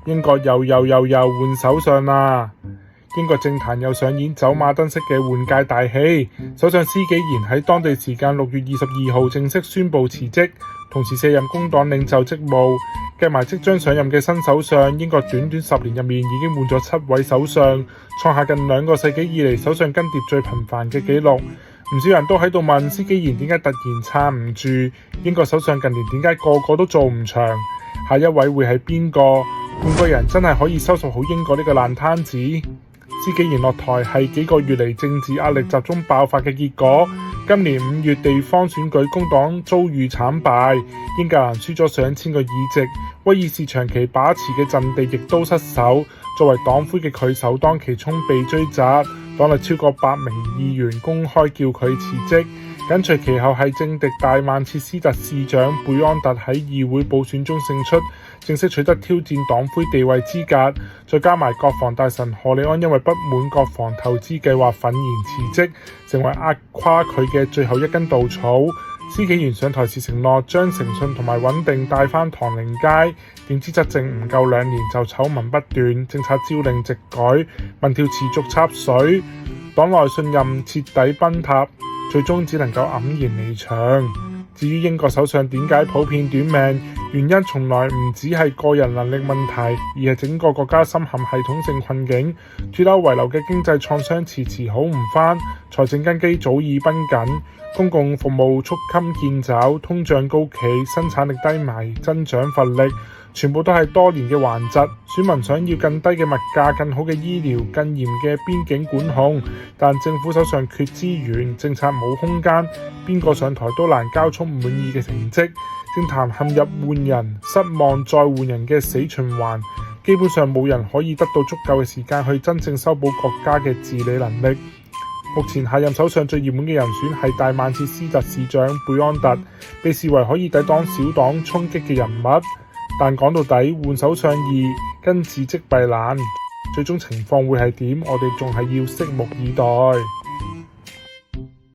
英國又換首相啦！英國政壇又上演走馬燈式嘅換屆大戲，首相施紀賢喺當地時間6月22號正式宣布辭職，同時卸任工黨領袖職務。計埋即將上任嘅新首相，英國短短10年入面已經換咗7位首相，創下近2個世紀以嚟首相更迭最頻繁嘅紀錄。唔少人都喺度問施紀賢點解突然撐唔住，英國首相近年點解個個都做唔長，下一位會係邊個？換個人真係可以收拾好英國呢個爛攤子？施紀賢落台係幾個月嚟政治壓力集中爆發嘅結果。今年5月地方選舉，工黨遭遇慘敗，英格蘭輸咗上千個議席，威爾士長期把持嘅陣地亦都失守。作為黨魁嘅佢首當其衝被追責，黨內超過100名議員公開叫佢辭職。緊隨其後係政敵大曼徹斯特市長貝安特喺議會補選中勝出，正式取得挑戰黨魁地位資格。再加埋國防大臣賀里安因為不滿國防投資計劃憤然辭職，成為壓垮佢嘅最後一根稻草。施紀賢上台時承諾將誠信同埋穩定帶返唐寧街，點知執政唔夠2年就醜聞不斷，政策朝令夕改，民調持續插水，黨內信任徹底崩塌，最終只能夠黯然離場。至於英國首相點解普遍短命，原因從來唔只係個人能力問題，而係整個國家深陷系統性困境。脫歐遺留嘅經濟創傷遲遲好唔返，財政根基早已繃緊，公共服務捉襟見肘，通脹高企，生產力低迷，增長乏力，全部都係多年嘅頑疾。選民想要更低嘅物價、更好嘅醫療、更嚴嘅邊境管控，但政府手上缺資源，政策冇空間，邊個上台都難交出滿意嘅成績。政壇陷入換人、失望再換人嘅死循環，基本上冇人可以得到足夠嘅時間去真正修補國家嘅治理能力。目前下任首相最熱門嘅人選係大曼徹斯特市長貝安特，被視為可以抵擋小黨衝擊嘅人物。但講到底，換首相易，跟治積弊難，最終情況會係點？我哋仲係要拭目以待。